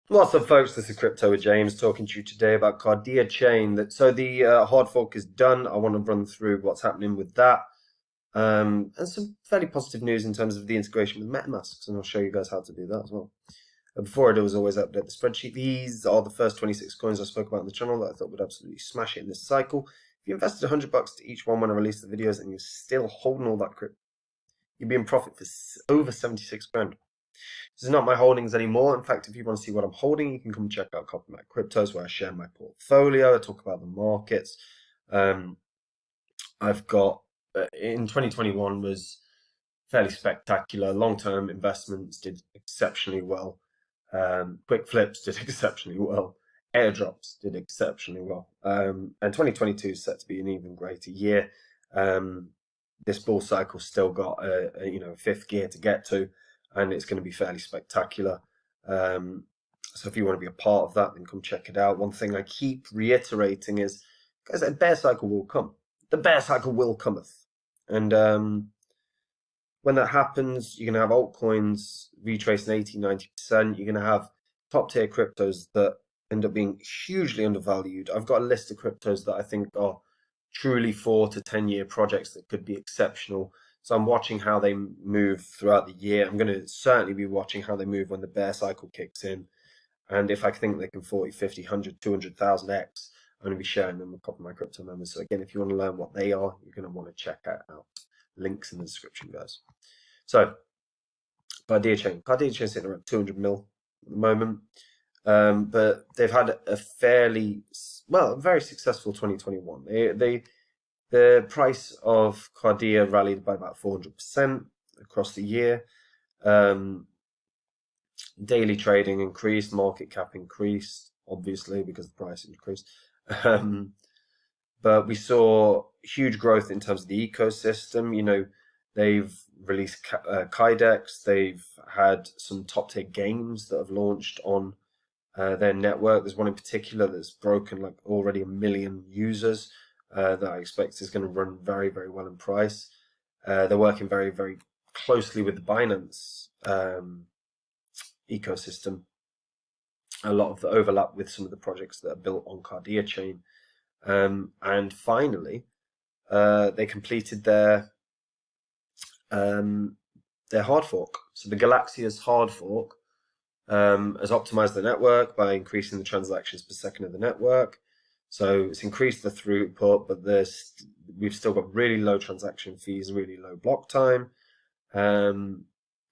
What's up, folks? This is Crypto with James talking to you today about Kardiachain. So the hard fork is done. I want to run through what's happening with that, and some fairly positive news in terms of the integration with Metamask, and I'll show you guys how to do that as well. Before I do, as always, update the spreadsheet. These are the first 26 coins I spoke about on the channel that I thought would absolutely smash it in this cycle. If you invested $100 to each one when I released the videos and you're still holding all that crypto, you'd be in profit for over 76 grand. This is not my holdings anymore. In fact, if you want to see what I'm holding, you can come check out Copy My Cryptos, where I share my portfolio. I talk about the markets. I've got in 2021 was fairly spectacular. Long-term investments did exceptionally well. Quick flips did exceptionally well. Airdrops did exceptionally well. And 2022 is set to be an even greater year. This bull cycle still got a fifth gear to get to, and it's going to be fairly spectacular. So if you want to be a part of that, then come check it out. One thing I keep reiterating is, guys, a bear cycle will come. The bear cycle will cometh. And when that happens, you're going to have altcoins retracing 80, 90%. You're going to have top tier cryptos that end up being hugely undervalued. I've got a list of cryptos that I think are truly 4 to 10 year projects that could be exceptional. So I'm watching how they move throughout the year. I'm going to certainly be watching how they move when the bear cycle kicks in. And if I think they can 40, 50, 100, 200,000x, I'm going to be sharing them with a couple of my crypto members. So again, if you want to learn what they are, you're going to want to check that out. Links in the description, guys. So, Kardiachain. Kardiachain's sitting around 200 mil at the moment. But they've had a very successful 2021. The price of Kardia rallied by about 400% across the year. Daily trading increased, market cap increased, obviously, because the price increased. But we saw huge growth in terms of the ecosystem. You know, they've released KAI decks. They've had some top tier games that have launched on their network. There's one in particular that's broken like already 1 million users that I expect is going to run very, very well in price. They're working very, very closely with the Binance ecosystem. A lot of the overlap with some of the projects that are built on Kardiachain. And finally, they completed their hard fork. So the Galaxia's hard fork has optimized the network by increasing the transactions per second of the network. So it's increased the throughput, but we've still got really low transaction fees, really low block time, and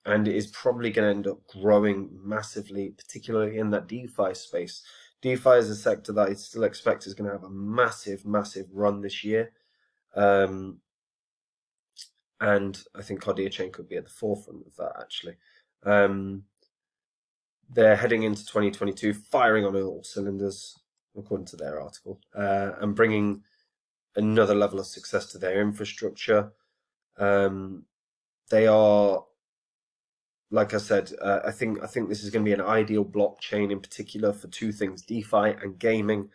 it is probably going to end up growing massively, particularly in that DeFi space. DeFi is a sector that I still expect is going to have a massive, massive run this year. And I think Kardiachain could be at the forefront of that, actually. They're heading into 2022 firing on all cylinders, according to their article, and bringing another level of success to their infrastructure. They are, like I said, I think this is going to be an ideal blockchain, in particular for two things: DeFi and gaming.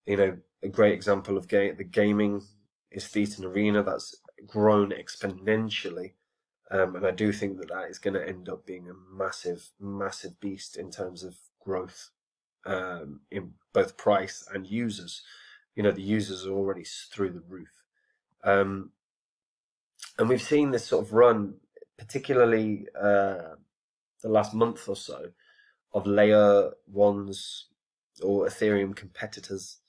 You know, a great example of the gaming is Thetan Arena. That's grown exponentially. And I do think that is going to end up being a massive, massive beast in terms of growth in both price and users. You know, the users are already through the roof. And we've seen this sort of run, particularly the last month or so, of layer ones or Ethereum competitors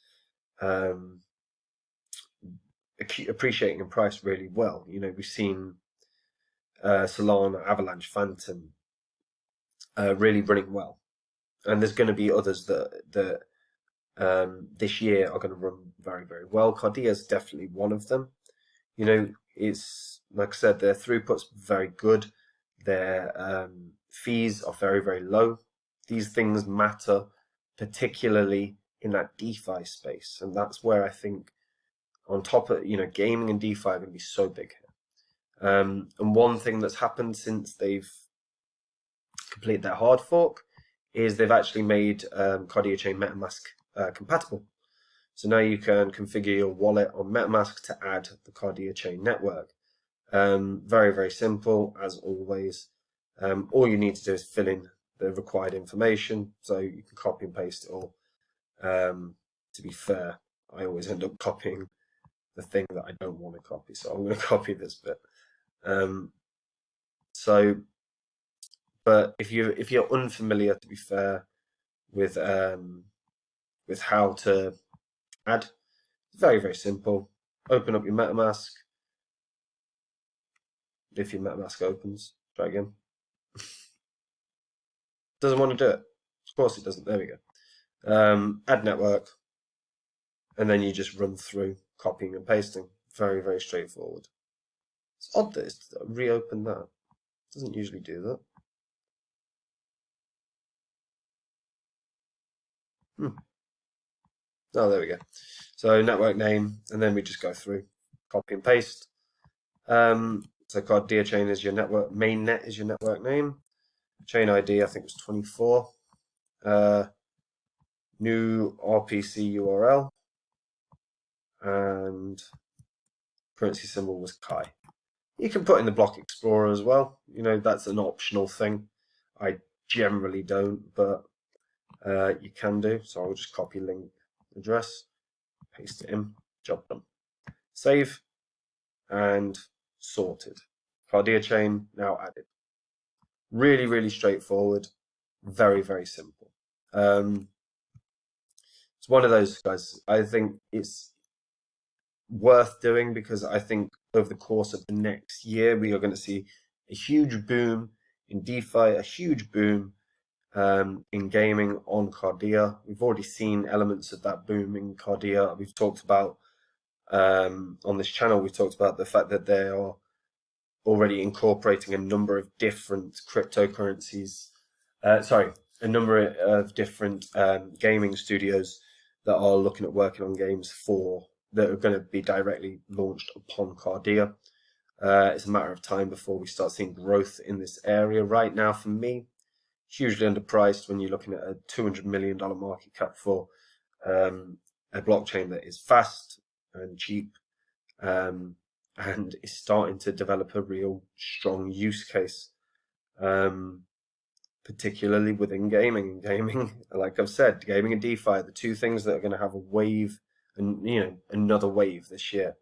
appreciating in price really well. You know, we've seen Solana, Avalanche, Phantom really running well, and there's going to be others that this year are going to run very, very well. Kardia is definitely one of them. You know, it's like I said, their throughput's very good. Their fees are very, very low. These things matter, particularly in that DeFi space, and that's where I think, on top of, you know, gaming and DeFi are going to be so big here. And one thing that's happened since they've completed their hard fork is they've actually made Kardiachain Metamask compatible. So now you can configure your wallet on Metamask to add the Kardiachain network. Very, very simple, as always. All you need to do is fill in the required information, so you can copy and paste it all. To be fair, I always end up copying the thing that I don't want to copy, so I'm going to copy this bit. But if you're unfamiliar, to be fair, with how to add, it's very, very simple. Open up your MetaMask. If your MetaMask opens, try again. Doesn't want to do it. Of course it doesn't. There we go. Add network, and then you just run through copying and pasting. Very, very straightforward. It's odd that it's reopened that. It doesn't usually do that. Oh, there we go. So network name, and then we just go through, copy and paste. So Kardiachain is your network, mainnet is your network name. Chain ID, I think, was 24. New RPC URL, and currency symbol was KAI. You can put in the block explorer as well. You know, that's an optional thing. I generally don't, but you can do. So I'll just copy link address, paste it in, job done. Save, and sorted. Kardiachain now added. Really, really straightforward. Very, very simple. It's one of those, guys. I think it's worth doing because I think over the course of the next year, we are going to see a huge boom in DeFi, a huge boom in gaming on Kardia. We've already seen elements of that boom in Kardia. We've talked about on this channel, we've talked about the fact that they are already incorporating a number of different cryptocurrencies. A number of different gaming studios that are looking at working on games that are going to be directly launched upon Kardia. It's a matter of time before we start seeing growth in this area. Right now, for me, hugely underpriced when you're looking at a $200 million market cap for a blockchain that is fast and cheap and is starting to develop a real strong use case, particularly within gaming. Gaming, like I've said, gaming and DeFi, the two things that are going to have a wave, and another wave this year.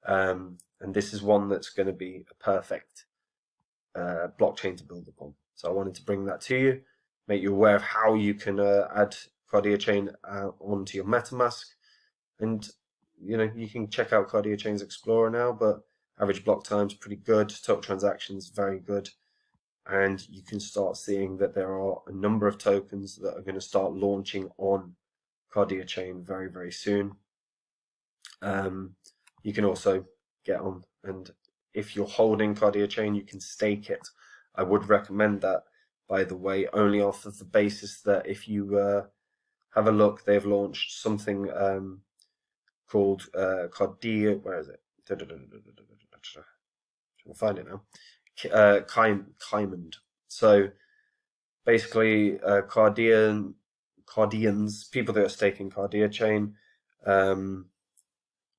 And this is one that's going to be a perfect blockchain to build upon. So I wanted to bring that to you, make you aware of how you can add Kardiachain onto your MetaMask. And you can check out Kardiachain's Explorer now, but average block time's pretty good, total transactions very good, and you can start seeing that there are a number of tokens that are going to start launching on Kardiachain very, very soon. You can also get on, and if you're holding Kardiachain, you can stake it. I would recommend that, by the way, only off of the basis that if you have a look, they've launched something called Kardia. Where is it? I'll find it now. Kaiman. So basically, Kardians, people that are staking Kardiachain,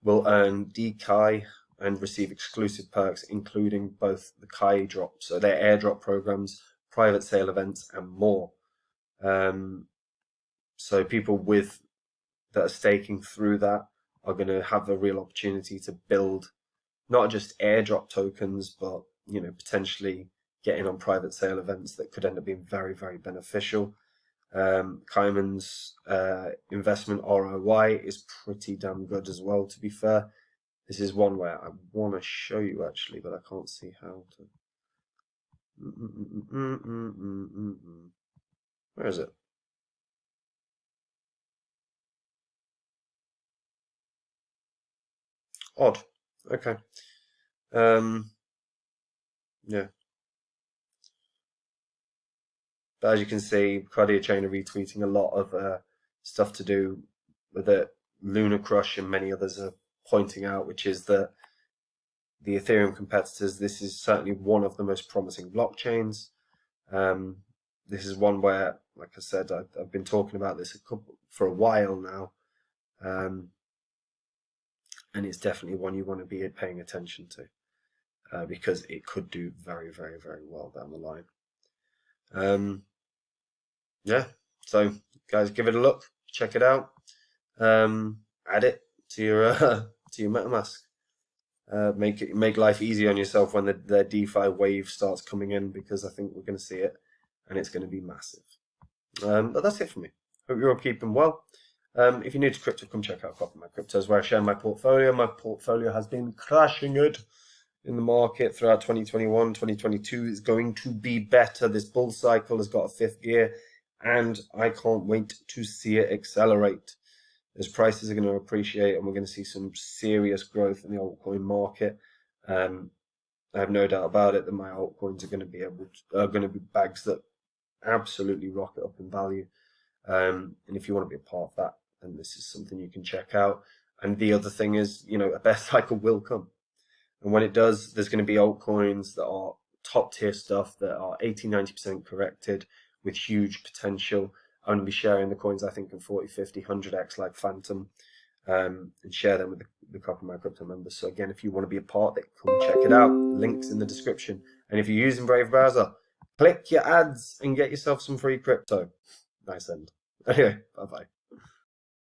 will earn DKAI and receive exclusive perks, including both the KAI drop, so their airdrop programs, private sale events, and more. So people that are staking through that are going to have a real opportunity to build not just airdrop tokens, but potentially getting on private sale events that could end up being very, very beneficial. Kaiman's investment ROI is pretty damn good as well, to be fair. This is one where I want to show you actually, but I can't see how to. Where is it? Odd. Okay. Yeah. But as you can see, Kardiachain are retweeting a lot of stuff to do with it. Lunar Crush and many others are pointing out, which is that the Ethereum competitors, this is certainly one of the most promising blockchains. This is one where, like I said, I've been talking about this for a while now. And it's definitely one you want to be paying attention to because it could do very, very, very well down the line. yeah, so guys, give it a look, check it out, add it to your MetaMask. Make life easy on yourself when the DeFi wave starts coming in, because I think we're going to see it, and it's going to be massive. But that's it for me. Hope you're all keeping well. If you're new to crypto, come check out Copy My Cryptos, where I share my portfolio. My portfolio has been crashing it in the market throughout 2021. 2022 is going to be better. This bull cycle has got a fifth gear, and I can't wait to see it accelerate. As prices are going to appreciate, and we're going to see some serious growth in the altcoin market. I have no doubt about it that my altcoins are going to be bags that absolutely rocket up in value. And if you want to be a part of that, then this is something you can check out. And the other thing is, a bear cycle will come. And when it does, there's going to be altcoins that are top tier stuff that are 80-90% corrected with huge potential. I'm going to be sharing the coins, I think, in 40, 50, 100x like Phantom, and share them with the Copy My Crypto members. So again, if you want to be a part of it, come check it out. Links in the description. And if you're using Brave Browser, click your ads and get yourself some free crypto. Nice end. Anyway, bye-bye.